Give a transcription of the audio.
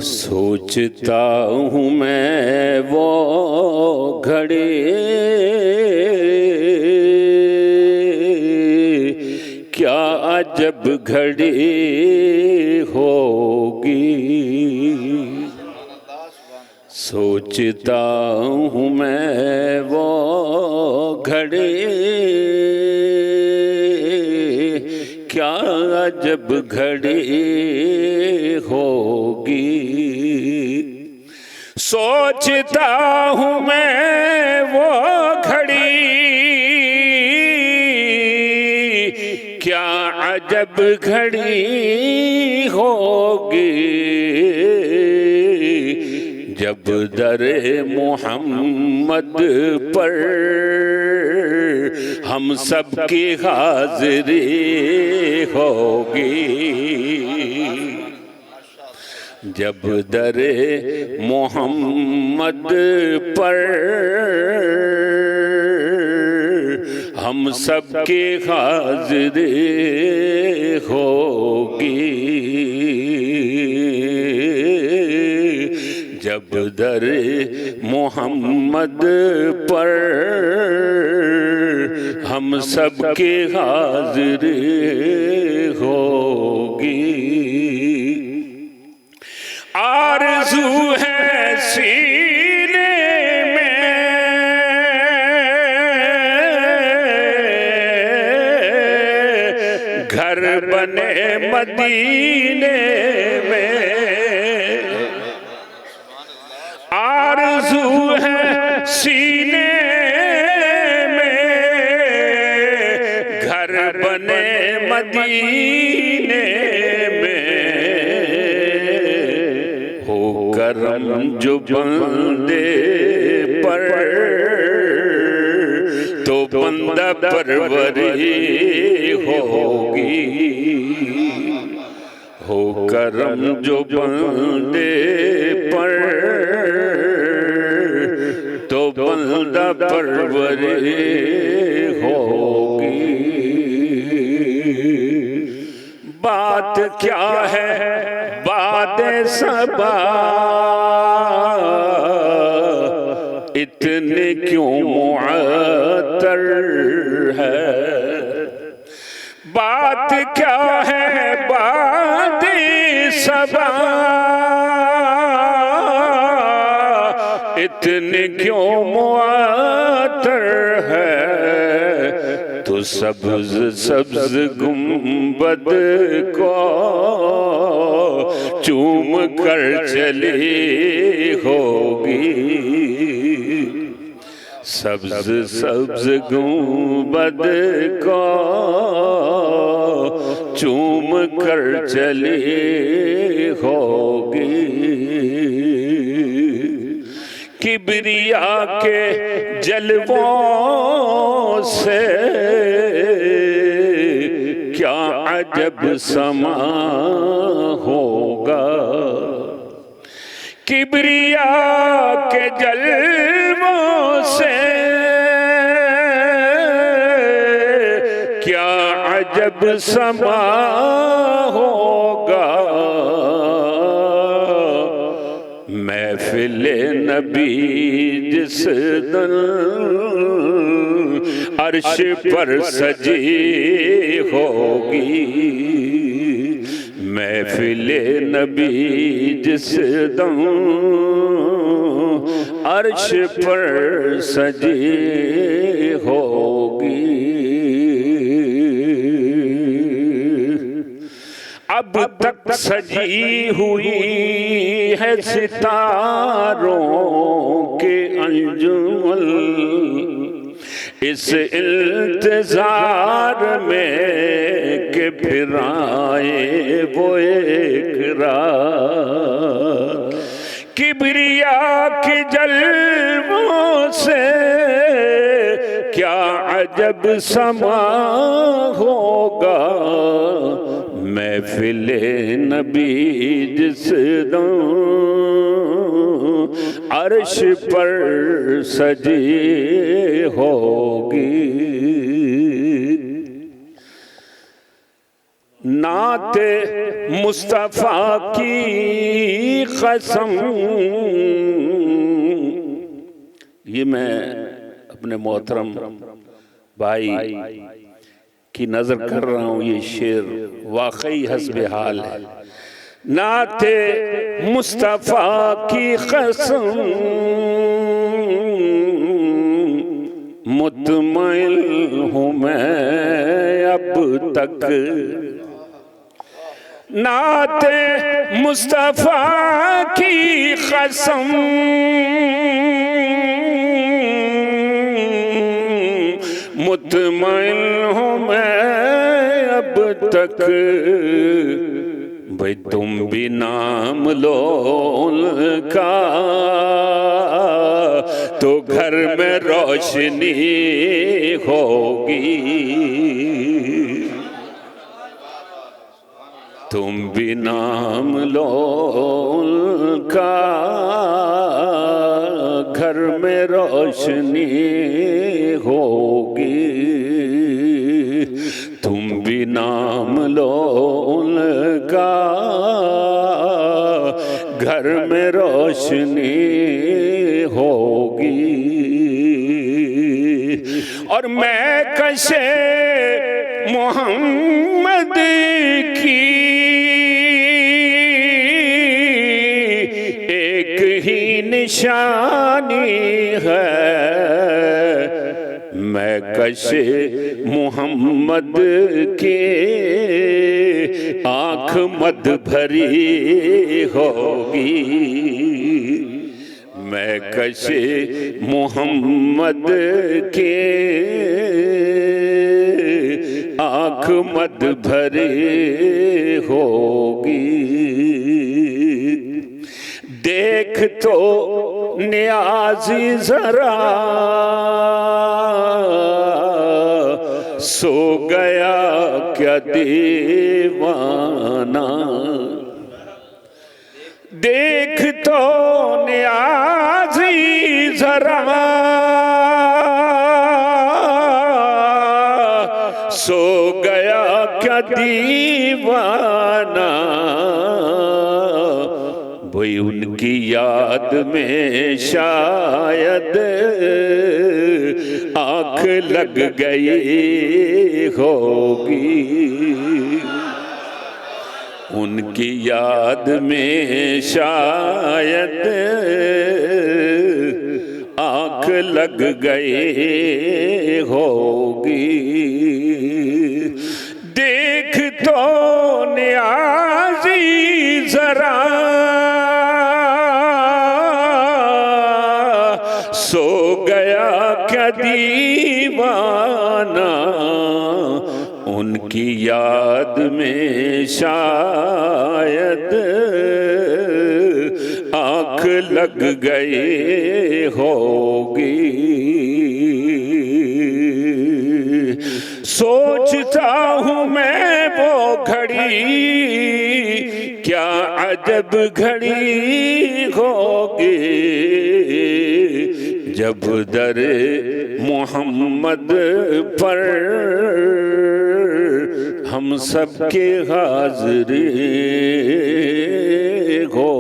सोचता हूँ मैं वो घड़ी क्या अजब घड़ी होगी। सोचता हूँ मैं वो घड़ी क्या अजब घड़ी होगी। सोचता हूँ मैं वो घड़ी क्या अजब घड़ी होगी। जब दरे मोहम्मद पर हम सब की हाजिरी होगी। जब दरे मोहम्मद पर हम सब की हाजिरी होगी। जब दरे मोहम्मद पर हम सब की हाजिरी होगी। आरज़ू है सीने में घर बने मदीने में। आरज़ू है सीने में घर बने मदीने में। हो करम जो बंदे पर तो बंदा परवरी होगी। हो करम जो बंदे पर तो बंदा परवरी होगी। बात क्या है बात सबा इतने क्यों मुअत्तर है। बात क्या है बात सबा इतने क्यों मुअत्तर है। तो सब्ज सब्ज गुंबद को चूम कर चली होगी। सब्ज सब्ज गुंबद को चूम कर चली होगी। किबरिया के जलवों से क्या अजब समा होगा। किबरिया के जलवों से क्या अजब समा होगा। महफिले नबी जिस दिन अर्श पर सजी होगी। महफिले नबी जिस दिन अर्श पर सजी होगी। अब तक सजी हुई है सितारों के अंजुमन इस इंतजार में कि फिर आए वो एक रात। किबरिया के जलवों से क्या अजब समा होगा। महफिले नबी जिस दिन अर्श पर सजी होगी। नाते मुस्तफ़ा की कसम। ये मैं अपने मोहतरम भाई की नजर कर रहा हूँ, ये शेर वाकई हस्बे हाल है। नाते मुस्तफ़ा की कसम मुतमइल हूँ मैं अब तक। नाते मुस्तफ़ा की कसम मुतमइल हूँ मैं अब तक। भाई तुम भी नाम लो उनका तो घर में रोशनी होगी। तुम भी नाम लो उनका घर में रोशनी होगी। तुम भी नाम लो उनका घर में रोशनी होगी। और मैं कशे मोहम्मद की एक ही निशानी है। मैं कशे मोहम्मद के आँख मद भरी होगी। मैं कशे मोहम्मद के आँख मद भरी होगी। देख तो नियाज़ी जरा सो गया क्या दीवाना। देख तो नियाज़ी जरा सो गया क्या दीवाना। वही उनकी याद में शायद आँख लग गई होगी। उनकी याद में शायद आँख लग गई होगी। देख तो नियाज़ी जरा सो गया क्या दीवाना। उनकी याद में शायद आँख लग गई होगी। सोचता हूँ मैं वो घड़ी क्या अजब घड़ी होगी जब दर मोहम्मद पर हम सबके हाज़िरी हो।